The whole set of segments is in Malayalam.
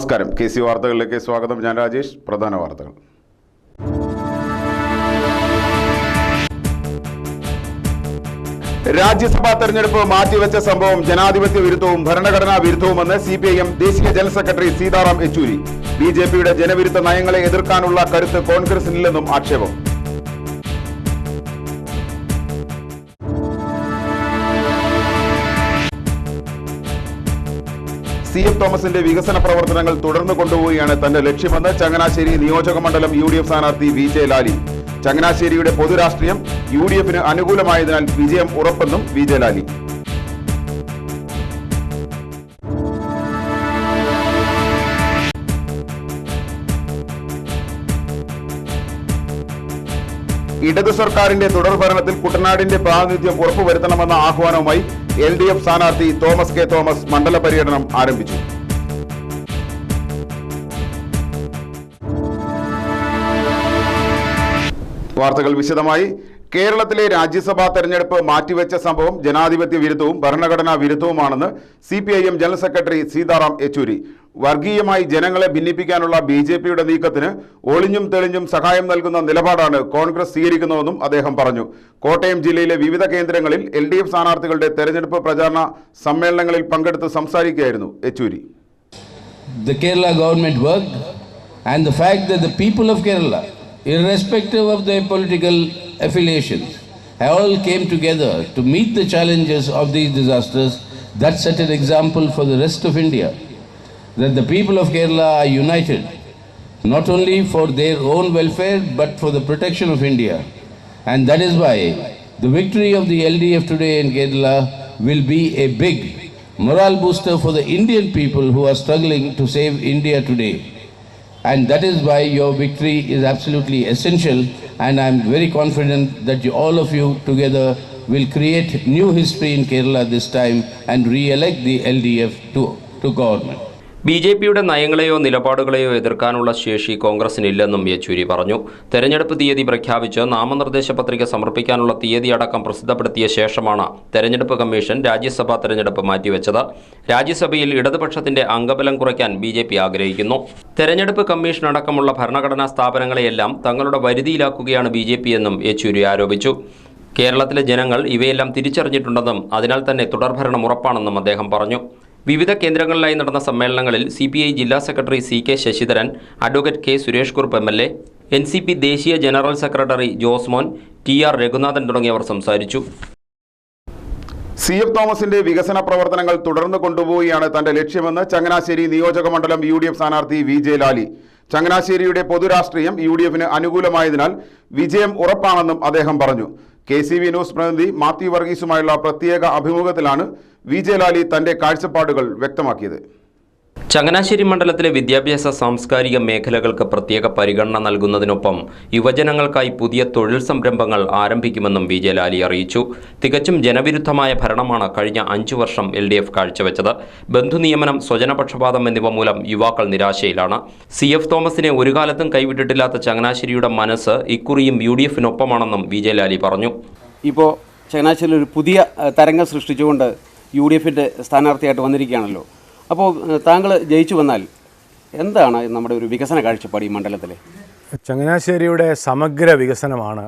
നമസ്കാരം. KC വാർത്തകളിലേക്ക് സ്വാഗതം. ഞാൻ രാജേഷ്. പ്രധാന വാർത്തകൾ. രാജ്യസഭാ തെരഞ്ഞെടുപ്പ് മാറ്റിവെച്ച സംഭവം ജനാധിപത്യ വിരുദ്ധവും ഭരണഘടനാ വിരുദ്ധവുമെന്ന് CPIM ദേശീയ ജനറൽ സെക്രട്ടറി സീതാറാം യെച്ചൂരി. BJPയുടെ ജനവിരുദ്ധ നയങ്ങളെ എതിർക്കാനുള്ള കരുത്ത് കോൺഗ്രസിനില്ലെന്നും ആക്ഷേപം. CF തോമസിന്റെ വികസന പ്രവർത്തനങ്ങൾ തുടർന്നു കൊണ്ടുപോവുകയാണ് തന്റെ ലക്ഷ്യമെന്ന് ചങ്ങനാശ്ശേരി നിയോജക മണ്ഡലം UDF സ്ഥാനാർത്ഥി VJ ലാലി. ചങ്ങനാശ്ശേരിയുടെ പൊതുരാഷ്ട്രീയം UDFന് അനുകൂലമായതിനാൽ വിജയം ഉറപ്പെന്നും VJ ലാലി. ഇടതു സർക്കാരിന്റെ തുടർഭരണത്തിൽ കുട്ടനാടിന്റെ പ്രാതിനിധ്യം ഉറപ്പുവരുത്തണമെന്ന ആഹ്വാനവുമായി LDF സ്ഥാനാർത്ഥി തോമസ് K. തോമസ് മണ്ഡല പര്യടനം ആരംഭിച്ചു. വാർത്തകൾ വിശദമായി. കേരളത്തിലെ രാജ്യസഭാ തെരഞ്ഞെടുപ്പ് മാറ്റിവെച്ച സംഭവം ജനാധിപത്യ വിരുദ്ധവും ഭരണഘടനാ വിരുദ്ധവുമാണെന്ന് CPIM general secretary Sitaram Yechury. വർഗീയമായി ജനങ്ങളെ ഭിന്നിപ്പിക്കാനുള്ള BJPയുടെ നീക്കത്തിന് ഒളിഞ്ഞും തെളിഞ്ഞും സഹായം നൽകുന്ന നിലപാടാണ് കോൺഗ്രസ് സ്വീകരിക്കുന്നതെന്നും അദ്ദേഹം പറഞ്ഞു. കോട്ടയം ജില്ലയിലെ വിവിധ കേന്ദ്രങ്ങളിൽ LDF സ്ഥാനാർത്ഥികളുടെ തെരഞ്ഞെടുപ്പ് പ്രചാരണ സമ്മേളനങ്ങളിൽ പങ്കെടുത്ത് സംസാരിക്കുകയായിരുന്നു Yechury. The Kerala government worked, and the fact that the people of Kerala, irrespective of their political affiliations, all came together to meet the challenges of these disasters, that set an example for the rest of India, that the people of Kerala are united, not only for their own welfare, but for the protection of India. And that is why the victory of the LDF today in Kerala will be a big morale booster for the Indian people who are struggling to save India today. And that is why your victory is absolutely essential, and I am very confident that all of you together will create new history in Kerala this time and re-elect the LDF to government. BJPയുടെ നയങ്ങളെയോ നിലപാടുകളെയോ എതിർക്കാനുള്ള ശേഷി കോൺഗ്രസിനില്ലെന്നും യെച്ചൂരി പറഞ്ഞു. തെരഞ്ഞെടുപ്പ് തീയതി പ്രഖ്യാപിച്ച് നാമനിർദ്ദേശ പത്രിക സമർപ്പിക്കാനുള്ള തീയതി അടക്കം പ്രസിദ്ധപ്പെടുത്തിയ ശേഷമാണ് തെരഞ്ഞെടുപ്പ് കമ്മീഷൻ രാജ്യസഭാ തെരഞ്ഞെടുപ്പ് മാറ്റിവെച്ചത്. രാജ്യസഭയിൽ ഇടതുപക്ഷത്തിന്റെ അംഗബലം കുറയ്ക്കാൻ BJP ആഗ്രഹിക്കുന്നു. തെരഞ്ഞെടുപ്പ് കമ്മീഷൻ അടക്കമുള്ള ഭരണഘടനാ സ്ഥാപനങ്ങളെയെല്ലാം തങ്ങളുടെ വരുതിയിലാക്കുകയാണ് BJP എന്നും യെച്ചൂരി ആരോപിച്ചു. കേരളത്തിലെ ജനങ്ങൾ ഇവയെല്ലാം തിരിച്ചറിഞ്ഞിട്ടുണ്ടെന്നും അതിനാൽ തന്നെ തുടർഭരണം ഉറപ്പാണെന്നും അദ്ദേഹം പറഞ്ഞു. വിവിധ കേന്ദ്രങ്ങളിലായി നടന്ന സമ്മേളനങ്ങളിൽ CPI ജില്ലാ secretary CK Sasidharan, advocate K. Suresh Kurup MLA, NCP ദേശീയ general secretary Josmon, TR Raghunathan തുടങ്ങിയവർ സംസാരിച്ചു. CF തോമസിന്റെ വികസന പ്രവർത്തനങ്ങൾ തുടർന്നു കൊണ്ടുപോവുകയാണ് തന്റെ ലക്ഷ്യമെന്ന് ചങ്ങനാശ്ശേരി നിയോജക മണ്ഡലം UDF സ്ഥാനാർത്ഥി VJ ലാലി. ചങ്ങനാശ്ശേരിയുടെ പൊതുരാഷ്ട്രീയം UDFന് അനുകൂലമായതിനാൽ വിജയം ഉറപ്പാണെന്നും അദ്ദേഹം പറഞ്ഞു. KCV ന്യൂസ് പ്രതിനിധി മാത്യു വർഗീസുമായുള്ള പ്രത്യേക അഭിമുഖത്തിലാണ് VJ ലാലി തന്റെ കാഴ്ചപ്പാടുകൾ വ്യക്തമാക്കിയത്. ചങ്ങനാശ്ശേരി മണ്ഡലത്തിലെ വിദ്യാഭ്യാസ സാംസ്കാരിക മേഖലകൾക്ക് പ്രത്യേക പരിഗണന നൽകുന്നതിനൊപ്പം യുവജനങ്ങൾക്കായി പുതിയ തൊഴിൽ സംരംഭങ്ങൾ ആരംഭിക്കുമെന്നും VJ ലാലി അറിയിച്ചു. തികച്ചും ജനവിരുദ്ധമായ ഭരണമാണ് കഴിഞ്ഞ 5 വർഷം LDF കാഴ്ചവെച്ചത്. ബന്ധുനിയമനം, സ്വജനപക്ഷപാതം എന്നിവ മൂലം യുവാക്കൾ നിരാശയിലാണ്. CF തോമസിനെ ഒരു കാലത്തും കൈവിട്ടിട്ടില്ലാത്ത ചങ്ങനാശ്ശേരിയുടെ മനസ്സ് ഇക്കുറിയും UDFനൊപ്പമാണെന്നും VJ ലാലി പറഞ്ഞു. ഇപ്പോൾ ചങ്ങനാശ്ശേരിയിൽ ഒരു പുതിയ തരംഗം സൃഷ്ടിച്ചുകൊണ്ട് UDFിൻ്റെ സ്ഥാനാർത്ഥിയായിട്ട് വന്നിരിക്കുകയാണല്ലോ. അപ്പോൾ താങ്കൾ ജയിച്ചു വന്നാൽ എന്താണ് നമ്മുടെ ഒരു വികസന കാഴ്ചപ്പാട് ഈ മണ്ഡലത്തിലെ? ചങ്ങനാശ്ശേരിയുടെ സമഗ്ര വികസനമാണ്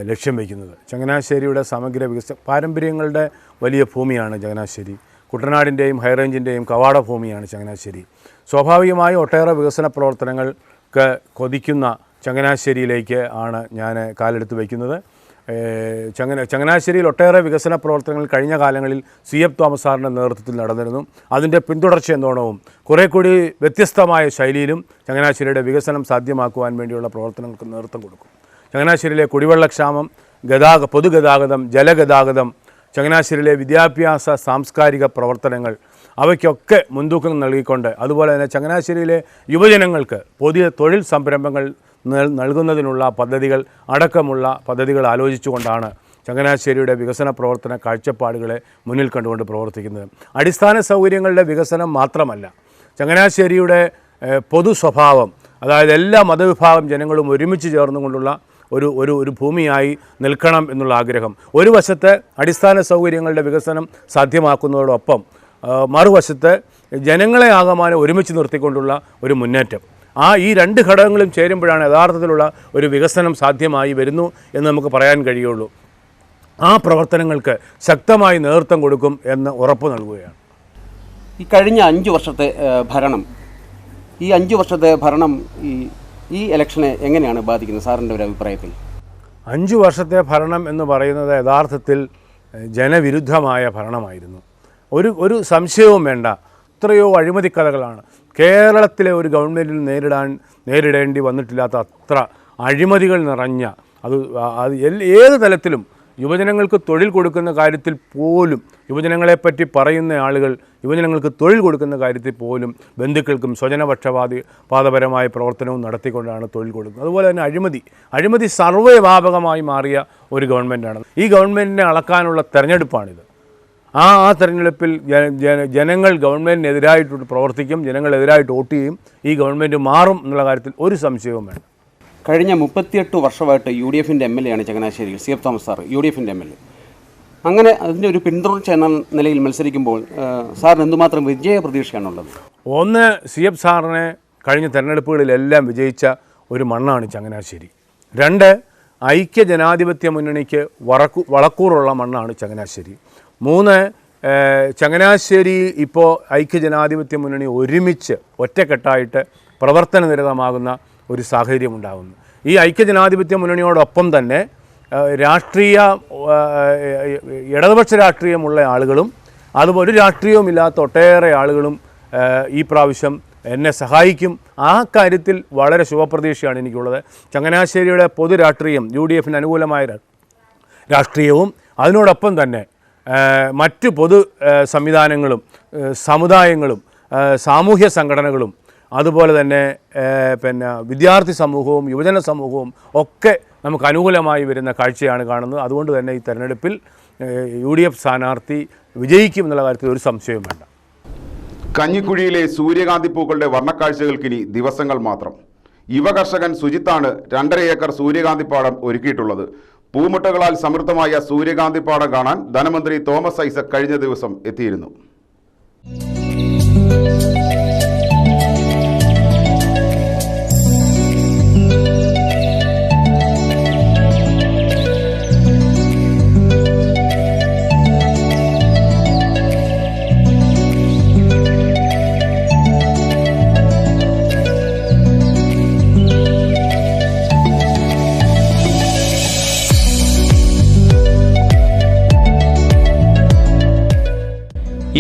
ലക്ഷ്യം വയ്ക്കുന്നത്. ചങ്ങനാശ്ശേരിയുടെ സമഗ്ര പാരമ്പര്യങ്ങളുടെ വലിയ ഭൂമിയാണ് ചങ്ങനാശ്ശേരി. കുട്ടനാടിൻ്റെയും ഹൈറേഞ്ചിൻ്റെയും കവാട ഭൂമിയാണ് ചങ്ങനാശ്ശേരി. സ്വാഭാവികമായി ഒട്ടേറെ വികസന പ്രവർത്തനങ്ങൾക്ക് കൊതിക്കുന്ന ചങ്ങനാശ്ശേരിയിലേക്ക് ആണ് ഞാൻ കാലെടുത്ത് വയ്ക്കുന്നത്. ചങ്ങനാശ്ശേരിയിൽ ഒട്ടേറെ വികസന പ്രവർത്തനങ്ങൾ കഴിഞ്ഞ കാലങ്ങളിൽ CF തോമസ് സാറിൻ്റെ നേതൃത്വത്തിൽ നടന്നിരുന്നു. അതിൻ്റെ പിന്തുടർച്ച എന്നോണവും കുറേ കൂടി വ്യത്യസ്തമായ ശൈലിയിലും ചങ്ങനാശ്ശേരിയുടെ വികസനം സാധ്യമാക്കുവാൻ വേണ്ടിയുള്ള പ്രവർത്തനങ്ങൾക്ക് നേതൃത്വം കൊടുക്കും. ചങ്ങനാശ്ശേരിയിലെ കുടിവെള്ളക്ഷാമം, പൊതുഗതാഗതം, ജലഗതാഗതം, ചങ്ങനാശ്ശേരിയിലെ വിദ്യാഭ്യാസ സാംസ്കാരിക പ്രവർത്തനങ്ങൾ, അവയ്ക്കൊക്കെ മുൻതൂക്കം നൽകിക്കൊണ്ട് അതുപോലെ തന്നെ ചങ്ങനാശ്ശേരിയിലെ യുവജനങ്ങൾക്ക് പുതിയ തൊഴിൽ സംരംഭങ്ങൾ നൽകുന്നതിനുള്ള പദ്ധതികൾ ആലോചിച്ചുകൊണ്ടാണ് ചങ്ങനാശ്ശേരിയുടെ വികസന പ്രവർത്തന കാഴ്ചപ്പാടുകളെ മുന്നിൽ കണ്ടുകൊണ്ട് പ്രവർത്തിക്കുന്നത്. അടിസ്ഥാന സൗകര്യങ്ങളുടെ വികസനം മാത്രമല്ല, ചങ്ങനാശ്ശേരിയുടെ പൊതു സ്വഭാവം, അതായത് എല്ലാ മതവിഭാഗം ജനങ്ങളും ഒരുമിച്ച് ചേർന്നുകൊണ്ടുള്ള ഒരു ഭൂമിയായി നിൽക്കണം എന്നുള്ള ആഗ്രഹം. ഒരു വശത്ത് അടിസ്ഥാന സൗകര്യങ്ങളുടെ വികസനം സാധ്യമാക്കുന്നതോടൊപ്പം മറുവശത്ത് ജനങ്ങളെ ആകമാനം ഒരുമിച്ച് നിർത്തിക്കൊണ്ടുള്ള ഒരു മുന്നേറ്റം. ഈ രണ്ട് ഘടകങ്ങളും ചേരുമ്പോഴാണ് യഥാർത്ഥത്തിലുള്ള ഒരു വികസനം സാധ്യമായി വരുന്നു എന്ന് നമുക്ക് പറയാൻ കഴിയുള്ളൂ. ആ പ്രവർത്തനങ്ങൾക്ക് ശക്തമായി നേതൃത്വം കൊടുക്കും എന്ന് ഉറപ്പ് നൽകുകയാണ്. ഈ കഴിഞ്ഞ 5 വർഷത്തെ ഭരണം, ഈ 5 വർഷത്തെ ഭരണം ഈ ഇലക്ഷനെ എങ്ങനെയാണ് ബാധിക്കുന്നത് സാറിൻ്റെ ഒരു അഭിപ്രായത്തിൽ? 5 വർഷത്തെ ഭരണം എന്ന് പറയുന്നത് യഥാർത്ഥത്തിൽ ജനവിരുദ്ധമായ ഭരണമായിരുന്നു. ഒരു സംശയവും വേണ്ട. എത്രയോ അഴിമതി കഥകളാണ് കേരളത്തിലെ ഒരു ഗവൺമെൻറ്റിൽ നേരിടേണ്ടി വന്നിട്ടില്ലാത്ത അത്ര അഴിമതികൾ നിറഞ്ഞ അത് ഏത് തലത്തിലും യുവജനങ്ങൾക്ക് തൊഴിൽ കൊടുക്കുന്ന കാര്യത്തിൽ പോലും, യുവജനങ്ങളെപ്പറ്റി പറയുന്ന ആളുകൾ യുവജനങ്ങൾക്ക് തൊഴിൽ കൊടുക്കുന്ന കാര്യത്തിൽ പോലും ബന്ധുക്കൾക്കും സ്വജനപക്ഷപാതപരമായ പ്രവർത്തനവും നടത്തിക്കൊണ്ടാണ് തൊഴിൽ കൊടുക്കുന്നത്. അതുപോലെ തന്നെ അഴിമതി സർവ്വവ്യാപകമായി മാറിയ ഒരു ഗവൺമെൻറ്റാണ്. ഈ ഗവൺമെൻറ്റിനെ അളക്കാനുള്ള തെരഞ്ഞെടുപ്പാണിത്. ആ തെരഞ്ഞെടുപ്പിൽ ജനങ്ങൾ ഗവൺമെൻറ്റിനെതിരായിട്ട് പ്രവർത്തിക്കും, ജനങ്ങളെതിരായിട്ട് വോട്ട് ചെയ്യും. ഈ ഗവൺമെൻറ് മാറും എന്നുള്ള കാര്യത്തിൽ ഒരു സംശയവും വേണ്ട. കഴിഞ്ഞ 38 വർഷമായിട്ട് UDFൻ്റെ MLA ആണ് ചങ്ങനാശ്ശേരിയിൽ CF തോമസ് സാർ, UDFൻ്റെ MLA. അങ്ങനെ അതിൻ്റെ ഒരു പിന്തുടർച്ച എന്ന നിലയിൽ മത്സരിക്കുമ്പോൾ സാറിന് എന്തുമാത്രം വിജയ പ്രതീക്ഷയാണുള്ളത്? ഒന്ന്, CF സാറിനെ കഴിഞ്ഞ തെരഞ്ഞെടുപ്പുകളിലെല്ലാം വിജയിച്ച ഒരു മണ്ണാണ് ചങ്ങനാശ്ശേരി. 2, ഐക്യ ജനാധിപത്യ മുന്നണിക്ക് വളക്കൂറുള്ള മണ്ണാണ് ചങ്ങനാശ്ശേരി. 3, ചങ്ങനാശ്ശേരി ഇപ്പോൾ ഐക്യ ജനാധിപത്യ മുന്നണി ഒരുമിച്ച് ഒറ്റക്കെട്ടായിട്ട് പ്രവർത്തനനിരതമാകുന്ന ഒരു സാഹചര്യം ഉണ്ടാകുന്നു. ഈ ഐക്യ ജനാധിപത്യ മുന്നണിയോടൊപ്പം തന്നെ ഇടതുപക്ഷ രാഷ്ട്രീയമുള്ള ആളുകളും അതുപോലെ ഒരു രാഷ്ട്രീയവുമില്ലാത്ത ഒട്ടേറെ ആളുകളും ഈ പ്രാവശ്യം എന്നെ സഹായിക്കും. ആ കാര്യത്തിൽ വളരെ ശുഭപ്രതീക്ഷയാണ് എനിക്കുള്ളത്. ചങ്ങനാശ്ശേരിയുടെ പൊതു രാഷ്ട്രീയം, UDFന് അനുകൂലമായ രാഷ്ട്രീയവും അതിനോടൊപ്പം തന്നെ മറ്റ് പൊതു സംവിധാനങ്ങളും സമുദായങ്ങളും സാമൂഹ്യ സംഘടനകളും അതുപോലെ തന്നെ വിദ്യാർത്ഥി സമൂഹവും യുവജന സമൂഹവും ഒക്കെ നമുക്ക് അനുകൂലമായി വരുന്ന കാഴ്ചയാണ് കാണുന്നത്. അതുകൊണ്ട് തന്നെ ഈ തെരഞ്ഞെടുപ്പിൽ UDF സ്ഥാനാർത്ഥി വിജയിക്കും എന്നുള്ള കാര്യത്തിൽ ഒരു സംശയവും വേണ്ട. കഞ്ഞിക്കുഴിയിലെ സൂര്യകാന്തി പൂക്കളുടെ വർണ്ണക്കാഴ്ചകൾക്കിനി ദിവസങ്ങൾ മാത്രം. യുവകർഷകൻ സുജിത്താണ് 2.5 ഏക്കർ സൂര്യകാന്തിപ്പാടം ഒരുക്കിയിട്ടുള്ളത്. പൂമുട്ടകളാൽ സമൃദ്ധമായ സൂര്യകാന്തിപ്പാടം കാണാൻ ധനമന്ത്രി തോമസ് ഐസക് കഴിഞ്ഞ ദിവസം എത്തിയിരുന്നു.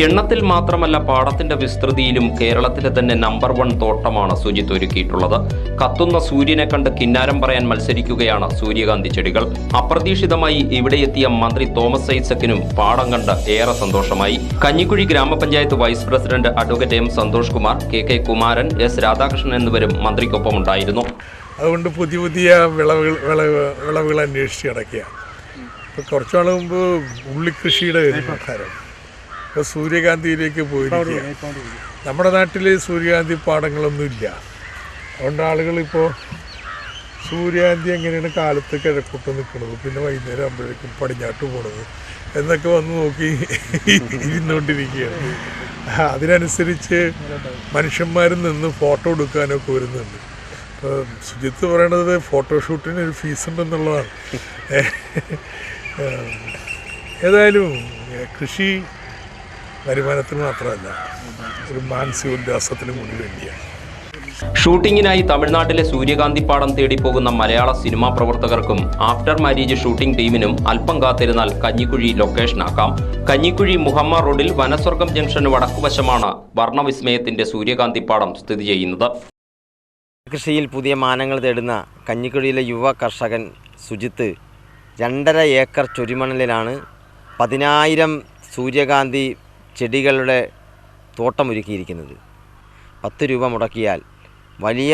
എണ്ണത്തിൽ മാത്രമല്ല പാടത്തിന്റെ വിസ്തൃതിയിലും കേരളത്തിലെ തന്നെ നമ്പർ 1 തോട്ടമാണ് സുജിത്ത് ഒരുക്കിയിട്ടുള്ളത്. കത്തുന്ന സൂര്യനെ കണ്ട് കിന്നാരം പറയാൻ മത്സരിക്കുകയാണ് സൂര്യകാന്തി ചെടികൾ. അപ്രതീക്ഷിതമായി ഇവിടെ എത്തിയ മന്ത്രി തോമസ് ഐസക്കിനും പാടം കണ്ട് ഏറെ സന്തോഷമായി. കഞ്ഞിക്കുഴി ഗ്രാമപഞ്ചായത്ത് vice president advocate M. Santhosh Kumar, KK Kumaran, S. Radhakrishnan എന്നിവരും മന്ത്രിക്കൊപ്പമുണ്ടായിരുന്നു. അതുകൊണ്ട് പുതിയ വിളവുകൾ അന്വേഷിച്ച് കിടക്കുക. ഇപ്പോൾ കുറച്ചു നാൾ മുമ്പ് ഉള്ളിക്കൃഷിയുടെ പ്രകാരം ഇപ്പോൾ സൂര്യകാന്തിയിലേക്ക് പോയിരിക്കുക. നമ്മുടെ നാട്ടിൽ സൂര്യകാന്തി പാടങ്ങളൊന്നുമില്ല. അതുകൊണ്ട് ആളുകളിപ്പോൾ സൂര്യകാന്തി എങ്ങനെയാണ് കാലത്ത് കിഴക്കോട്ട് നിൽക്കുന്നത്, പിന്നെ വൈകുന്നേരം ആകുമ്പോഴേക്കും പടിഞ്ഞാട്ട് പോണത് എന്നൊക്കെ വന്ന് നോക്കി ഇരുന്നുകൊണ്ടിരിക്കുകയാണ്. അതിനനുസരിച്ച് മനുഷ്യന്മാരിൽ നിന്ന് ഫോട്ടോ എടുക്കാനൊക്കെ വരുന്നുണ്ട്. ഇപ്പോൾ സുജിത്ത് പറയണത് ഫോട്ടോഷൂട്ടിന് ഒരു ഫീസ് ഉണ്ടെന്നുള്ളതാണ്. ഏതായാലും കൃഷി വരുമാനത്തിന് മാത്രമല്ല, ഒരു മാനസികോല്ലാസത്തിനും കൂടി വേണ്ടിയാണ്. ഷൂട്ടിങ്ങിനായി തമിഴ്നാട്ടിലെ സൂര്യകാന്തിപ്പാടം തേടി പോകുന്ന മലയാള സിനിമാ പ്രവർത്തകർക്കും ആഫ്റ്റർ മാരേജ് ഷൂട്ടിംഗ് ടീമിനും അല്പം കാത്തിരുന്നാൽ കഞ്ഞിക്കുഴി ലൊക്കേഷനാക്കാം. കഞ്ഞിക്കുഴി മുഹമ്മ റോഡിൽ വനസ്വർഗം ജംഗ്ഷന് വടക്കുവശമാണ് വർണ്ണവിസ്മയത്തിന്റെ സൂര്യകാന്തിപ്പാടം സ്ഥിതി ചെയ്യുന്നത്. കൃഷിയിൽ പുതിയ മാനങ്ങൾ തേടുന്ന കഞ്ഞിക്കുഴിയിലെ യുവ കർഷകൻ സുജിത്ത് 2.5 ഏക്കർ ചൊരിമണലിലാണ് 10,000 സൂര്യകാന്തി ചെടികളുടെ തോട്ടമൊരുക്കിയിരിക്കുന്നത്. 10 രൂപ മുടക്കിയാൽ വലിയ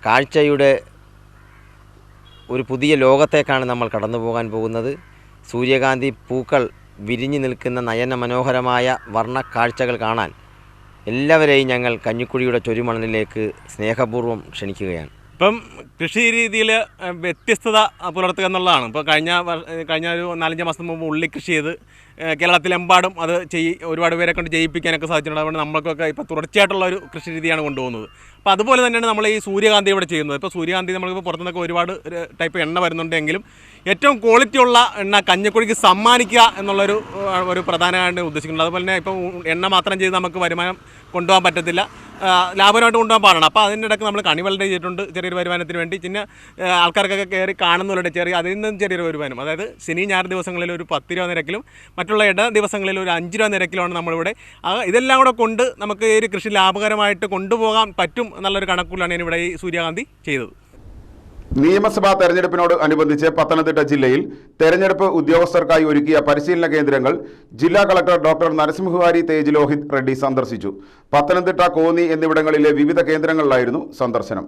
കാഴ്ചയുടെ ഒരു പുതിയ ലോകത്തേക്കാണ് നമ്മൾ കടന്നു പോകാൻ പോകുന്നത്. സൂര്യകാന്തി പൂക്കൾ വിരിഞ്ഞു നിൽക്കുന്ന നയന മനോഹരമായ വർണ്ണ കാഴ്ചകൾ കാണാൻ എല്ലാവരെയും ഞങ്ങൾ കഞ്ഞിക്കുഴിയുടെ ചൊരിമണലിലേക്ക് സ്നേഹപൂർവ്വം ക്ഷണിക്കുകയാണ്. ഇപ്പം കൃഷി രീതിയിൽ വ്യത്യസ്തത പുലർത്തുക എന്നുള്ളതാണ്. ഇപ്പോൾ കഴിഞ്ഞ ഒരു 4-5 മാസം മുമ്പ് ഉള്ളി കൃഷി ചെയ്ത് കേരളത്തിലെമ്പാടും അത് ഒരുപാട് പേരെ കൊണ്ട് ചെയ്യിപ്പിക്കാനൊക്കെ സാധിച്ചിട്ടുണ്ട്. അതുകൊണ്ട് നമ്മൾക്കൊക്കെ ഇപ്പോൾ തുടർച്ചയായിട്ടുള്ള ഒരു കൃഷി രീതിയാണ് കൊണ്ടുപോകുന്നത്. അപ്പോൾ അതുപോലെ തന്നെയാണ് നമ്മൾ ഈ സൂര്യകാന്തി ഇവിടെ ചെയ്യുന്നത്. ഇപ്പോൾ സൂര്യകാന്തി നമ്മളിപ്പോൾ പുറത്തുനിന്നൊക്കെ ഒരുപാട് ടൈപ്പ് എണ്ണ വരുന്നുണ്ടെങ്കിലും ഏറ്റവും ക്വാളിറ്റിയുള്ള എണ്ണ കഞ്ഞിക്കുഴിക്ക് സമ്മാനിക്കുക എന്നുള്ളൊരു പ്രധാനമായിട്ട് ഉദ്ദേശിക്കുന്നത്. അതുപോലെ തന്നെ ഇപ്പോൾ എണ്ണ മാത്രം ചെയ്ത് നമുക്ക് വരുമാനം കൊണ്ടുപോകാൻ പറ്റത്തില്ല, ലാഭമായിട്ട് കൊണ്ടുപോകാൻ പാടാണ്. അപ്പോൾ അതിൻ്റെ ഇടയ്ക്ക് നമ്മൾ കണിവെള്ളം ചെയ്തിട്ടുണ്ട് ചെറിയൊരു വരുമാനത്തിന് വേണ്ടി. പിന്നെ ആൾക്കാർക്കൊക്കെ കയറി കാണുന്നവരുടെ അതിൽ നിന്നും ചെറിയൊരു വരുമാനം, അതായത് ശനി ഞായർ ദിവസങ്ങളിൽ ഒരു 10 രൂപ നിരക്കിലും മറ്റുള്ള ഇട ദിവസങ്ങളിൽ ഒരു 5 രൂപ നിരക്കിലുമാണ് നമ്മളിവിടെ. ഇതെല്ലാം കൂടെ കൊണ്ട് നമുക്ക് ഈ ഒരു കൃഷി ലാഭകരമായിട്ട് കൊണ്ടുപോകാൻ പറ്റും എന്നുള്ളൊരു കണക്കുകളാണ് ഞാനിവിടെ ഈ സൂര്യകാന്തി ചെയ്തത്. നിയമസഭാ തെരഞ്ഞെടുപ്പിനോട് അനുബന്ധിച്ച് പത്തനംതിട്ട ജില്ലയിൽ തെരഞ്ഞെടുപ്പ് ഉദ്യോഗസ്ഥർക്കായി ഒരുക്കിയ പരിശീലന കേന്ദ്രങ്ങൾ ജില്ലാ കളക്ടർ ഡോക്ടർ നരസിംഹവാരി തേജ് ലോഹിത് റെഡ്ഡി സന്ദർശിച്ചു. പത്തനംതിട്ട, കോന്നി എന്നിവിടങ്ങളിലെ വിവിധ കേന്ദ്രങ്ങളിലായിരുന്നു സന്ദർശനം.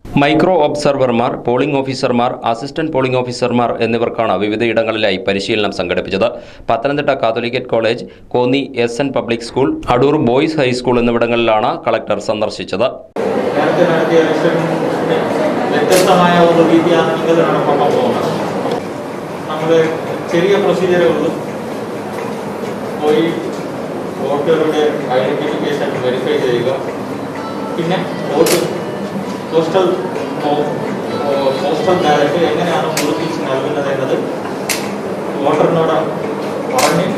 മൈക്രോ ഒബ്സർവർമാർ, പോളിംഗ് ഓഫീസർമാർ, അസിസ്റ്റന്റ് പോളിംഗ് ഓഫീസർമാർ എന്നിവർക്കാണ് വിവിധയിടങ്ങളിലായി പരിശീലനം സംഘടിപ്പിച്ചത്. Pathanamthitta Catholicate college, Konni SN public school, Adoor boys high school എന്നിവിടങ്ങളിലാണ് കളക്ടർ സന്ദർശിച്ചത്. വ്യത്യസ്തമായ ഒരു രീതിയാണ് നിങ്ങൾ നടക്കാൻ പോകുന്നത്. നമ്മൾ ചെറിയ പ്രൊസീജിയറുകളിൽ പോയി വോട്ടറുടെ ഐഡൻറ്റിഫിക്കേഷൻ വെരിഫൈ ചെയ്യുക, പിന്നെ പോസ്റ്റൽ ബാലറ്റ് എങ്ങനെയാണ് പൂർത്തിച്ച് നൽകുന്നത് എന്നത് വോട്ടറിനോട് പറഞ്ഞ്.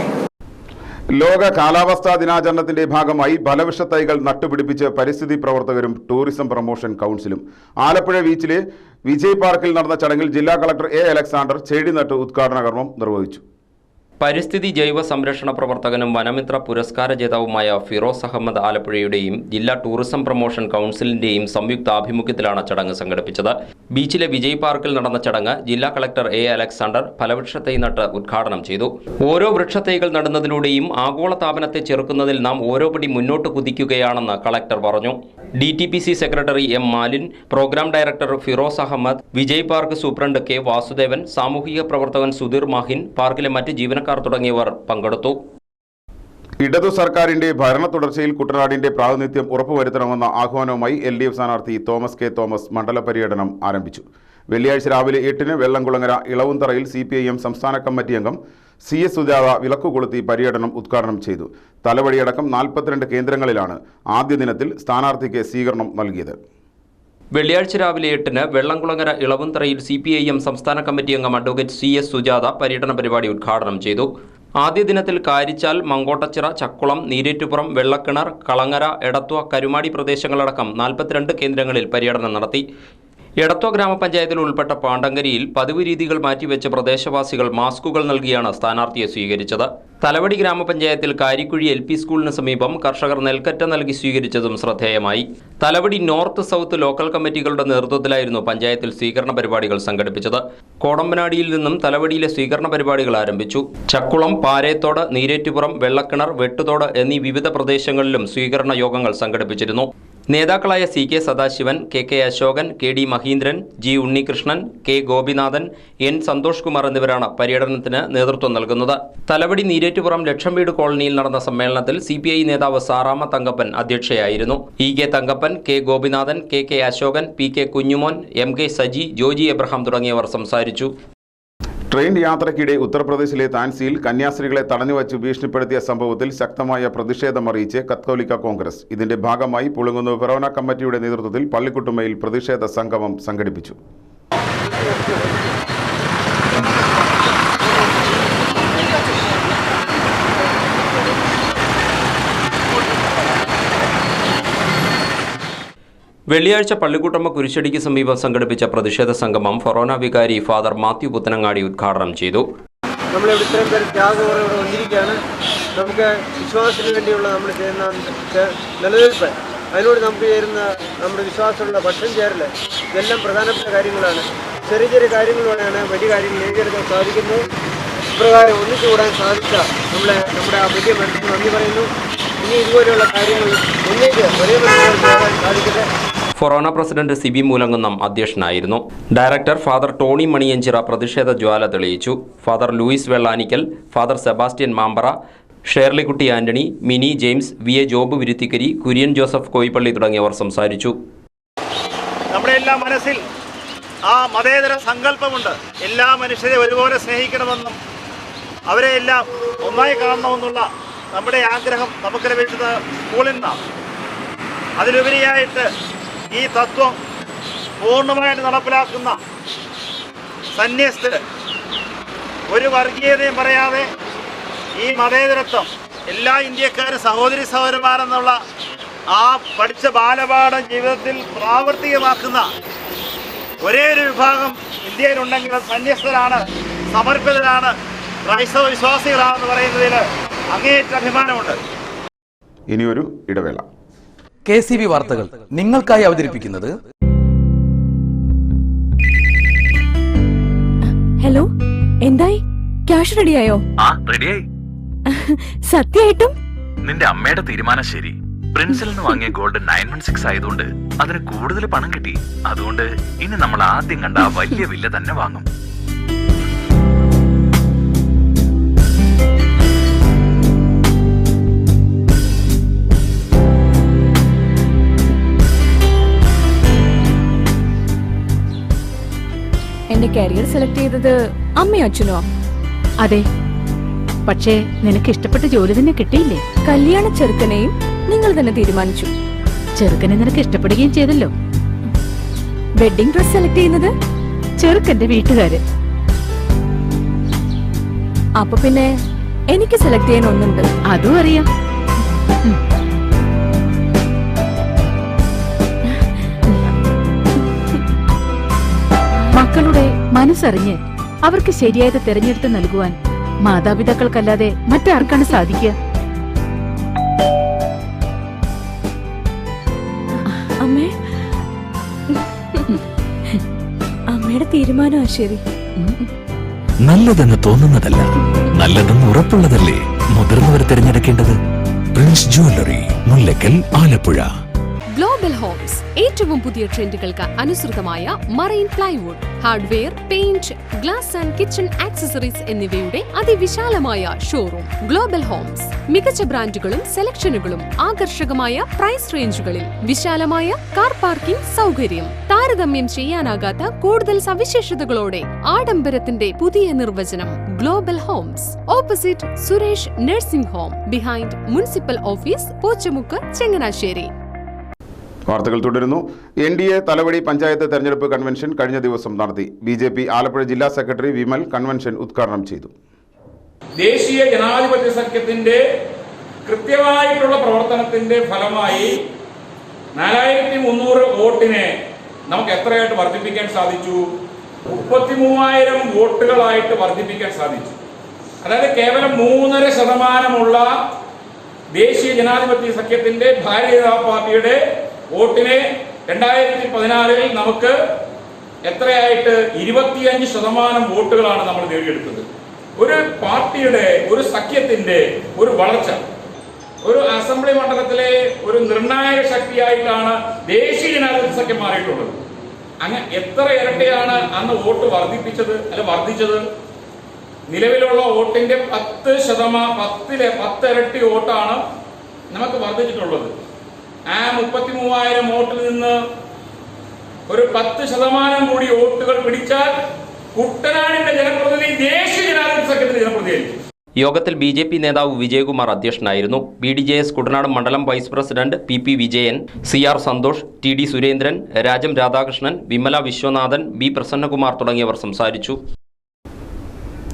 ലോക കാലാവസ്ഥാ ദിനാചരണത്തിന്റെ ഭാഗമായി ഫലവൃക്ഷ തൈകൾ നട്ടുപിടിപ്പിച്ച് പരിസ്ഥിതി പ്രവർത്തകരും ടൂറിസം പ്രൊമോഷൻ കൗൺസിലും. ആലപ്പുഴ ബീച്ചിലെ വിജയ് പാർക്കിൽ നടന്ന ചടങ്ങിൽ ജില്ലാ കളക്ടർ A. അലക്സാണ്ടർ ചെടി നട്ട് ഉദ്ഘാടന കർമ്മം നിർവഹിച്ചു. പരിസ്ഥിതി ജൈവ സംരക്ഷണ പ്രവർത്തകനും വനമിത്ര പുരസ്കാര ജേതാവുമായ ഫിറോസ് അഹമ്മദ് ആലപ്പുഴയുടെയും ജില്ലാ ടൂറിസം പ്രൊമോഷൻ കൗൺസിലിന്റെയും സംയുക്ത ആഭിമുഖ്യത്തിലാണ് ചടങ്ങ് സംഘടിപ്പിച്ചത്. ബീച്ചിലെ വിജയ് പാർക്കിൽ നടന്ന ചടങ്ങ് ജില്ലാ കളക്ടർ A. അലക്സാണ്ടർ ഫലവൃക്ഷത്തൈ നട്ട് ഉദ്ഘാടനം ചെയ്തു. ഓരോ വൃക്ഷത്തൈകൾ നടുന്നതിലൂടെയും ആഗോളതാപനത്തെ ചെറുക്കുന്നതിൽ നാം ഓരോ പടി മുന്നോട്ട് കുതിക്കുകയാണെന്ന് കളക്ടർ പറഞ്ഞു. DTPC secretary M. Malin, programme director Firoz Ahmed, Vijay park superintendent K. Vasudevan, സാമൂഹിക പ്രവർത്തകൻ സുധീർ മാഹിൻ, പാർക്കിലെ മറ്റ് ജീവനക്കാർ തുടങ്ങിയവർ പങ്കെടുത്തു. ഇടതു സർക്കാരിന്റെ ഭരണ തുടർച്ചയിൽ കുട്ടനാടിന്റെ പ്രാതിനിധ്യം ഉറപ്പുവരുത്തണമെന്ന ആഹ്വാനവുമായി LDF സ്ഥാനാർത്ഥി തോമസ് K. തോമസ് മണ്ഡല പര്യടനം ആരംഭിച്ചു. വെള്ളിയാഴ്ച രാവിലെ 8-ന് വെള്ളംകുളങ്ങര ഇളവുന്തറയിൽ CPIM സംസ്ഥാന കമ്മിറ്റി അംഗം CS സുജാത വിളക്കുകൊളുത്തി പര്യടനം ഉദ്ഘാടനം ചെയ്തു. തലവടിയടക്കം 42 കേന്ദ്രങ്ങളിലാണ് ആദ്യ ദിനത്തിൽ സ്ഥാനാർത്ഥിക്ക് സ്വീകരണം നൽകിയത്. വെള്ളിയാഴ്ച രാവിലെ 8-ന് വെള്ളംകുളങ്ങര ഇളവുന്തറയിൽ CPIM സംസ്ഥാന കമ്മിറ്റി അംഗം അഡ്വക്കേറ്റ് CS സുജാത പര്യടന പരിപാടി ഉദ്ഘാടനം ചെയ്തു. ആദ്യ ദിനത്തിൽ കാരിച്ചാൽ, മങ്കോട്ടച്ചിറ, ചക്കുളം, നീരേറ്റുപുറം, വെള്ളക്കിണർ, കളങ്ങര, എടത്വ, കരുമാടി പ്രദേശങ്ങളടക്കം 42 കേന്ദ്രങ്ങളിൽ പര്യടനം നടത്തി. എടത്വ ഗ്രാമപഞ്ചായത്തിൽ ഉൾപ്പെട്ട പാണ്ടങ്കരിയിൽ പതിവ് രീതികൾ മാറ്റിവെച്ച് പ്രദേശവാസികൾ മാസ്കുകൾ നൽകിയാണ് സ്ഥാനാർത്ഥിയെ സ്വീകരിച്ചത്. തലവടി ഗ്രാമപഞ്ചായത്തിൽ കാരിക്കുഴി LP സ്കൂളിന് സമീപം കർഷകർ നെൽക്കറ്റ നൽകി സ്വീകരിച്ചതും ശ്രദ്ധേയമായി. തലവടി നോർത്ത് സൗത്ത് ലോക്കൽ കമ്മിറ്റികളുടെ നേതൃത്വത്തിലായിരുന്നു പഞ്ചായത്തിൽ സ്വീകരണ പരിപാടികൾ സംഘടിപ്പിച്ചത്. കോടമ്പനാടിയിൽ നിന്നും തലവടിയിലെ സ്വീകരണ പരിപാടികൾ ആരംഭിച്ചു. ചക്കുളം, പാരേത്തോട്, നീരേറ്റുപുറം, വെള്ളക്കിണർ, വെട്ടുതോട് എന്നീ വിവിധ പ്രദേശങ്ങളിലും സ്വീകരണ യോഗങ്ങൾ സംഘടിപ്പിച്ചിരുന്നു. നേതാക്കളായ CK Sadasivan, KK Ashokan, KD Mahindran, G Unnikrishnan, K Gopinathan, N Santhosh Kumar എന്നിവരാണ് പര്യടനത്തിന് നേതൃത്വം നൽകുന്നത്. തലവടി നീരേറ്റുപുറം ലക്ഷം വീട് കോളനിയിൽ നടന്ന സമ്മേളനത്തിൽ CPI നേതാവ് സാറാമ്മ തങ്കപ്പൻ അധ്യക്ഷയായിരുന്നു. EK Thankappan, K Gopinathan, KK Ashokan, PK Kunjumon, MK Saji, Joji Abraham തുടങ്ങിയവർ സംസാരിച്ചു. ട്രെയിൻ യാത്രയ്ക്കിടെ ഉത്തർപ്രദേശിലെ താൻസിയിൽ കന്യാസ്ത്രീകളെ തടഞ്ഞുവച്ച് ഭീഷണിപ്പെടുത്തിയ സംഭവത്തിൽ ശക്തമായ പ്രതിഷേധമറിയിച്ച് കത്തോലിക്ക കോൺഗ്രസ്. ഇതിന്റെ ഭാഗമായി പുളുങ്ങുന്നു ഫെറോന കമ്മിറ്റിയുടെ നേതൃത്വത്തിൽ പള്ളിക്കുട്ടുമയിൽ പ്രതിഷേധ സംഗമം സംഘടിപ്പിച്ചു. വെള്ളിയാഴ്ച പള്ളിക്കുട്ടമ്മ കുരിശടിക്ക് സമീപം സംഘടിപ്പിച്ച പ്രതിഷേധ സംഗമം ഫൊറോന വികാരി ഫാദർ മാത്യു പുത്തനങ്ങാടി ഉദ്ഘാടനം ചെയ്തു. നമ്മളിവിടെ ഇത്രയും പേര് ത്യാഗപൂർവ്വം ഇവിടെ വന്നിരിക്കുകയാണ്. നമുക്ക് വിശ്വാസത്തിന് വേണ്ടിയുള്ള നമ്മൾ ചെയ്യുന്ന നിലനിൽപ്പ്, അതിനോട് നമുക്ക് ചേരുന്ന നമ്മുടെ വിശ്വാസമുള്ള ഭക്ഷണം ചേരൽ, ഇതെല്ലാം പ്രധാനപ്പെട്ട കാര്യങ്ങളാണ്. ചെറിയ ചെറിയ കാര്യങ്ങളിലൂടെയാണ് വലിയ കാര്യങ്ങൾ നേടിയെടുക്കാൻ സാധിക്കുന്നത്. ഇപ്രകാരം ഒന്നിച്ചുകൂടാൻ സാധിച്ച നമ്മുടെ ആ വലിയ മനസ്സിന് നന്ദി പറയുന്നു. ഇനി ഇതുപോലെയുള്ള കാര്യങ്ങൾ ഒന്നിച്ച് ഒരേ മനസ്സിലാക്കാൻ സാധിക്കട്ടെ. ഫൊറോന പ്രസിഡന്റ് സിബി മൂലങ്കുന്നം അധ്യക്ഷനായിരുന്നു. ഡയറക്ടർ ഫാദർ ടോണി മണിയഞ്ചിറ പ്രതിഷേധ ജ്വാല തെളിയിച്ചു. Father Louis Vellanikkal, father Sebastian Mampara, Sherlykutty Antony, Mini James, VA Job Viruthikkari, Kurian Joseph Koippally തുടങ്ങിയവർ സംസാരിച്ചു. നമ്മുടെ എല്ലാ മനസ്സിൽ ആ മതേതര സങ്കല്പമുണ്ട്. എല്ലാ മനുഷ്യരെ ഒരുപോലെ സ്നേഹിക്കണമെന്നും അവരെയെല്ലാം ഒന്നായി കാണണമെന്നുള്ള നമ്മുടെ ആഗ്രഹം നമുക്ക് ലഭിച്ചത് സ്കൂളിൽ നിന്നാണ്. അതിലുപരിയായിട്ട് ഈ തത്വം പൂർണ്ണമായിട്ട് നടപ്പിലാക്കുന്ന സന്യസ്തർ ഒരു വർഗീയതയും പറയാതെ ഈ മതേതരത്വം എല്ലാ ഇന്ത്യക്കാരും സഹോദരി സഹോദരന്മാരെന്നുള്ള ആ പഠിച്ച ബാലപാഠം ജീവിതത്തിൽ പ്രാവർത്തികമാക്കുന്ന ഒരേ ഒരു വിഭാഗം ഇന്ത്യയിലുണ്ടെങ്കിൽ അത് സന്യസ്തരാണ്, സമർപ്പിതരാണ്, ക്രൈസ്തവ വിശ്വാസികളാണെന്ന് പറയുന്നതിൽ അങ്ങേയറ്റ അഭിമാനമുണ്ട്. ഇനിയൊരു ഇടവേള. KCB വാർത്തകൾ നിങ്ങൾക്കായി അവതരിപ്പിക്കുന്നത് ഹലോ, എന്തായി? ക്യാഷ് റെഡിയായോ? റെഡിയായി. സത്യമായിട്ടും നിന്റെ അമ്മയുടെ തീരുമാനം ശരി. പ്രിൻസിൽ നിന്ന് വാങ്ങിയ ഗോൾഡ് 916 ആയതുകൊണ്ട് അതിന് കൂടുതൽ പണം കിട്ടി. അതുകൊണ്ട് ഇനി നമ്മൾ ആദ്യം കണ്ട ആ വലിയ വില്ല തന്നെ വാങ്ങും. എന്റെ കരിയർ സെലക്ട് ചെയ്തത് അമ്മയോ അച്ഛനോ? അതെ, പക്ഷേ നിനക്ക് ഇഷ്ടപ്പെട്ട ജോലി തന്നെ കിട്ടിയില്ലേ? കല്യാണ ചെറുക്കനെയും നിങ്ങൾ തന്നെ തീരുമാനിച്ചു. ചെറുക്കനെ നിനക്ക് ഇഷ്ടപ്പെടുകയും ചെയ്തല്ലോ. വെഡിങ് ഡ്രസ് സെലക്ട് ചെയ്യുന്നത് ചെറുക്കന്റെ വീട്ടുകാര്. അപ്പൊ പിന്നെ എനിക്ക് സെലക്ട് ചെയ്യാൻ ഒന്നുണ്ട്. അതും അറിയാം. മക്കളുടെ മനസ്സറിഞ്ഞ് അവർക്ക് ശരിയായത് തിരഞ്ഞെടുത്ത് നൽകുവാൻ മാതാപിതാക്കൾക്കല്ലാതെ മറ്റാർക്കാണ് സാധിക്കുക? അമ്മേ, അമ്മയുടെ തീരുമാനമാ ശരി. നല്ലതെന്ന് തോന്നുന്നതല്ല, നല്ലതെന്ന് ഉറപ്പുള്ളതല്ലേ മുതിർന്നവർ തിരഞ്ഞെടുക്കേണ്ടത്. Prince jewellery, Mullakkal, Alappuzha. Global homes ഏറ്റവും പുതിയ ട്രെൻഡുകൾക്ക് അനുസൃതമായ marine plywood, hardware, paint, glass and kitchen accessories എന്നിവയുടെ അതിവിശാലമായ ഷോറൂം. ഗ്ലോബൽ ഹോംസ് മികച്ച ബ്രാൻഡുകളും സെലക്ഷനുകളും ആകർഷകമായ പ്രൈസ് റേഞ്ചുകളിൽ, വിശാലമായ കാർ പാർക്കിംഗ് സൗകര്യം, താരതമ്യം ചെയ്യാനാകാത്ത കൂടുതൽ സവിശേഷതകളോടെ ആഡംബരത്തിന്റെ പുതിയ നിർവചനം. Global homes, opposite Suresh nursing home, behind municipal office, Pochamukku, Changanassery. വാർത്തകൾ തുടരുന്നു. NDA തലവടി പഞ്ചായത്ത് തെരഞ്ഞെടുപ്പ് കൺവെൻഷൻ കഴിഞ്ഞ ദിവസം നടത്തി. BJP ആലപ്പുഴ ജില്ലാ സെക്രട്ടറി വിമൽ കൺവെൻഷൻ ഉദ്ഘാടനം ചെയ്തു. ദേശീയ ജനാധിപത്യ സഖ്യത്തിന്റെ കൃത്യമായിട്ടുള്ള പ്രവർത്തനത്തിന്റെ ഫലമായി 4300 വോട്ടിനെ നമുക്ക് എത്രയായിട്ട് വർദ്ധിപ്പിക്കാൻ സാധിച്ചു? 33,000 വോട്ടുകളായിട്ട് വർദ്ധിപ്പിക്കാൻ സാധിച്ചു. അതായത് കേവലം 3.5% ദേശീയ ജനാധിപത്യ സഖ്യത്തിന്റെ ഭാരതീയ ജനതാ പാർട്ടിയുടെ വോട്ടിനെ 2014 നമുക്ക് എത്രയായിട്ട് 25% വോട്ടുകളാണ് നമ്മൾ നേടിയെടുത്തത്. ഒരു പാർട്ടിയുടെ, ഒരു സഖ്യത്തിന്റെ ഒരു വളർച്ച ഒരു അസംബ്ലി മണ്ഡലത്തിലെ ഒരു നിർണായക ശക്തിയായിട്ടാണ് ദേശീയ ജനാധിപത്യ സഖ്യം മാറിയിട്ടുള്ളത്. അങ്ങനെ എത്ര ഇരട്ടിയാണ് അന്ന് വോട്ട് വർദ്ധിച്ചത്? നിലവിലുള്ള വോട്ടിന്റെ 10% ഇരട്ടി വോട്ടാണ് നമുക്ക് വർദ്ധിച്ചിട്ടുള്ളത്. ആ 33,000 വോട്ടിൽ നിന്ന് ഒരു 10% കൂടി വോട്ടുകൾ പിടിച്ചാൽ കുട്ടനാടിന്റെ ജനപ്രതിനിധി ദേശീയ ജനാധിപത്യ സഖ്യത്തിന്റെ ജനപ്രതിനിധിയായിരിക്കും. യോഗത്തിൽ BJP നേതാവ് വിജയകുമാർ അധ്യക്ഷനായിരുന്നു. BDJS കുട്ടനാട് മണ്ഡലം vice president PP Vijayan, CR Santhosh, TD Surendran, Rajam Radhakrishnan, Vimala Viswanathan, B Prasannakumar തുടങ്ങിയവർ സംസാരിച്ചു.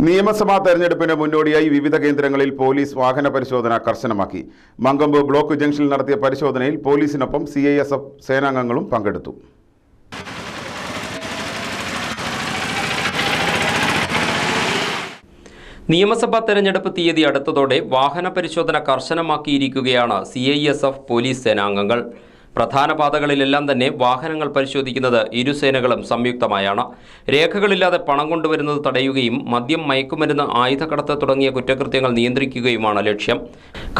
നിയമസഭാ തെരഞ്ഞെടുപ്പിന് മുന്നോടിയായി വിവിധ കേന്ദ്രങ്ങളിൽ പോലീസ് വാഹന പരിശോധന കർശനമാക്കി. മങ്കമ്പ് ബ്ലോക്ക് ജംഗ്ഷനിൽ നടത്തിയ പരിശോധനയിൽ പോലീസിനൊപ്പം CISF സേനാംഗങ്ങളും പങ്കെടുത്തു. നിയമസഭാ തെരഞ്ഞെടുപ്പ് തീയതി അടുത്തതോടെ വാഹന പരിശോധന കർശനമാക്കിയിരിക്കുകയാണ് CISF പോലീസ് സേനാംഗങ്ങൾ. പ്രധാന പാതകളിലെല്ലാം തന്നെ വാഹനങ്ങൾ പരിശോധിക്കുന്നത് ഇരുസേനകളും സംയുക്തമായാണ്. രേഖകളില്ലാതെ പണം കൊണ്ടുവരുന്നത് തടയുകയും മദ്യം, മയക്കുമരുന്ന്, ആയുധക്കടത്ത് തുടങ്ങിയ കുറ്റകൃത്യങ്ങൾ നിയന്ത്രിക്കുകയുമാണ് ലക്ഷ്യം.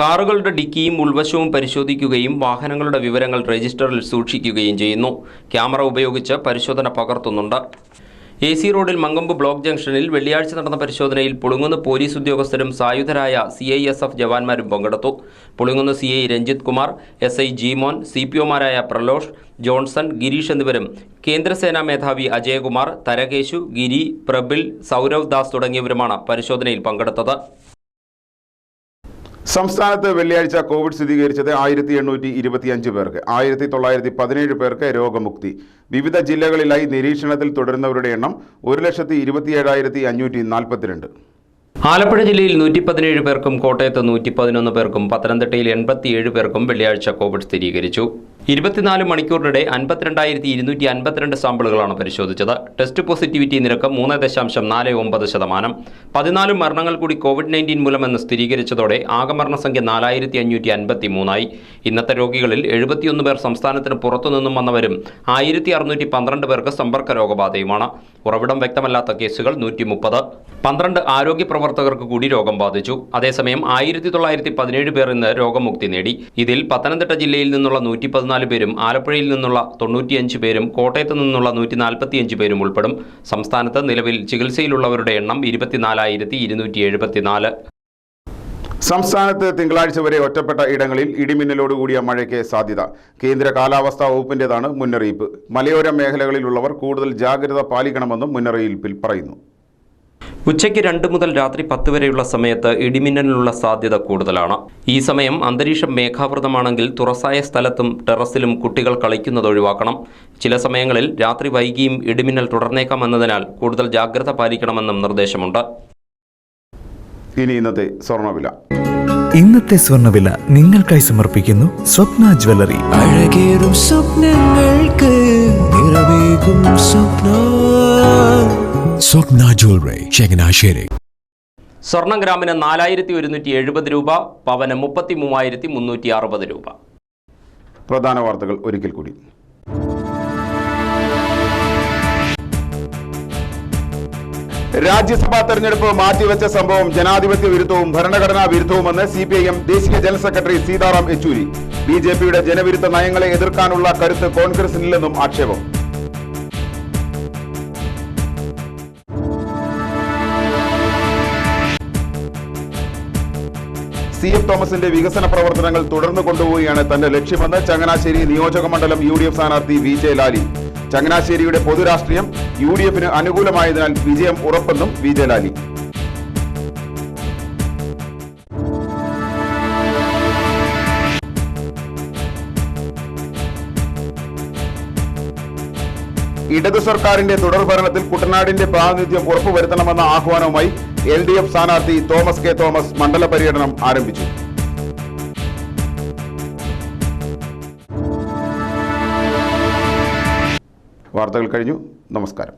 കാറുകളുടെ ഡിക്കിയും ഉൾവശവും പരിശോധിക്കുകയും വാഹനങ്ങളുടെ വിവരങ്ങൾ രജിസ്റ്ററിൽ സൂക്ഷിക്കുകയും ചെയ്യുന്നു. ക്യാമറ ഉപയോഗിച്ച് പരിശോധന പകർത്തുന്നുണ്ട്. AC റോഡിൽ മങ്കമ്പ് ബ്ലോക്ക് ജംഗ്ഷനിൽ വെള്ളിയാഴ്ച നടന്ന പരിശോധനയിൽ പുളുങ്ങുന്ന് പോലീസ് ഉദ്യോഗസ്ഥരും സായുധരായ CISF ജവാന്മാരും പങ്കെടുത്തു. പുളുങ്ങുന്ന് CI രഞ്ജിത് കുമാർ, SI ജീമോൻ, CPOമാരായ പ്രലോഷ്, ജോൺസൺ, ഗിരീഷ് എന്നിവരും കേന്ദ്രസേനാ മേധാവി അജയകുമാർ, തരകേശു, ഗിരി, പ്രബിൽ, സൗരവ് ദാസ് തുടങ്ങിയവരുമാണ് പരിശോധനയിൽ പങ്കെടുത്തത്. സംസ്ഥാനത്ത് വെള്ളിയാഴ്ച കോവിഡ് സ്ഥിരീകരിച്ചത് 1825 പേർക്ക്. 1917 പേർക്ക് രോഗമുക്തി. വിവിധ ജില്ലകളിലായി നിരീക്ഷണത്തിൽ തുടരുന്നവരുടെ എണ്ണം 1,27,542. ആലപ്പുഴ ജില്ലയിൽ 117 പേർക്കും കോട്ടയത്ത് 111 പേർക്കും പത്തനംതിട്ടയിൽ 87 പേർക്കും വെള്ളിയാഴ്ച കോവിഡ് സ്ഥിരീകരിച്ചു. 24 മണിക്കൂറിനിടെ 52,252 സാമ്പിളുകളാണ് പരിശോധിച്ചത്. ടെസ്റ്റ് പോസിറ്റിവിറ്റി നിരക്ക് 3.49%. 14 മരണങ്ങൾ കൂടി COVID-19 മൂലമെന്ന് സ്ഥിരീകരിച്ചതോടെ ആകെ മരണസംഖ്യ 4,553ആയി. ഇന്നത്തെ രോഗികളിൽ 71 പേർ സംസ്ഥാനത്തിന് പുറത്തുനിന്നും വന്നവരും 1,612 പേർക്ക് സമ്പർക്ക രോഗബാധയുമാണ്. ഉറവിടം വ്യക്തമല്ലാത്ത കേസുകൾ 130. 12 ആരോഗ്യ പ്രവർത്തകർക്ക് കൂടി രോഗം ബാധിച്ചു. അതേസമയം 1917 പേർ ഇന്ന് രോഗമുക്തി നേടി. ഇതിൽ പത്തനംതിട്ട ജില്ലയിൽ നിന്നുള്ള 114 പേരും ആലപ്പുഴയിൽ നിന്നുള്ള 95 പേരും കോട്ടയത്ത് നിന്നുള്ള 145 പേരും ഉൾപ്പെടും. സംസ്ഥാനത്ത് നിലവിൽ ചികിത്സയിലുള്ളവരുടെ എണ്ണം 24,274. സംസ്ഥാനത്ത് തിങ്കളാഴ്ച വരെ ഒറ്റപ്പെട്ട ഇടങ്ങളിൽ ഇടിമിന്നലോടുകൂടിയ മഴയ്ക്ക് സാധ്യത. കേന്ദ്ര കാലാവസ്ഥാ വകുപ്പിന്റേതാണ് മുന്നറിയിപ്പ്. മലയോര മേഖലകളിലുള്ളവർ കൂടുതൽ ജാഗ്രത പാലിക്കണമെന്നും മുന്നറിയിപ്പിൽ പറയുന്നു. ഉച്ചയ്ക്ക് 2 മുതൽ രാത്രി 10 വരെയുള്ള സമയത്ത് ഇടിമിന്നലിനുള്ള സാധ്യത കൂടുതലാണ്. ഈ സമയം അന്തരീക്ഷം മേഘാവൃതമാണെങ്കിൽ തുറസായ സ്ഥലത്തും ടെറസിലും കുട്ടികൾ കളിക്കുന്നത് ഒഴിവാക്കണം. ചില സമയങ്ങളിൽ രാത്രി വൈകിയും ഇടിമിന്നൽ തുടർന്നേക്കാമെന്നതിനാൽ കൂടുതൽ ജാഗ്രത പാലിക്കണമെന്നും നിർദ്ദേശമുണ്ട്. ഇനി ഇന്നത്തെ സ്വർണ്ണവില. ഇന്നത്തെ സ്വർണ്ണവില നിങ്ങൾക്കായി സമർപ്പിക്കുന്നു സ്വപ്ന ജ്വല്ലറി. അഴകേറും സ്വപ്നങ്ങൾക്ക് നിറവേകും സ്വപ്ന ജ്വല്ലറി, ചങ്ങനാശ്ശേരി. സ്വർണം ഗ്രാമിന് 4,170 രൂപ, പവന് 33,360 രൂപ. പ്രധാന വാർത്തകൾ ഒരിക്കൽ കൂടി. രാജ്യസഭാ തെരഞ്ഞെടുപ്പ് മാറ്റിവെച്ച സംഭവം ജനാധിപത്യ വിരുദ്ധവും ഭരണഘടനാ വിരുദ്ധവുമെന്ന് CPIM ദേശീയ ജനറൽ സെക്രട്ടറി സീതാറാം യെച്ചൂരി. BJPയുടെ ജനവിരുദ്ധ നയങ്ങളെ എതിർക്കാനുള്ള കരുത്ത് കോൺഗ്രസിനില്ലെന്നും ആക്ഷേപം. CF തോമസിന്റെ വികസന പ്രവർത്തനങ്ങൾ തുടർന്നു കൊണ്ടുപോവുകയാണ് തന്റെ ലക്ഷ്യമെന്ന് ചങ്ങനാശ്ശേരി നിയോജക മണ്ഡലം UDF സ്ഥാനാർത്ഥി VJ ലാലി. ചങ്ങനാശ്ശേരിയുടെ പൊതുരാഷ്ട്രീയം UDFന് അനുകൂലമായതിനാൽ വിജയം ഉറപ്പെന്നും VJ ലാലി. ഇടതു സർക്കാരിന്റെ തുടർഭരണത്തിൽ കുട്ടനാടിന്റെ പ്രാതിനിധ്യം ഉറപ്പുവരുത്തണമെന്ന ആഹ്വാനവുമായി LDF സ്ഥാനാർത്ഥി തോമസ് K. തോമസ് മണ്ഡല പര്യടനം ആരംഭിച്ചു. വാർത്തകൾ കഴിഞ്ഞു. നമസ്കാരം.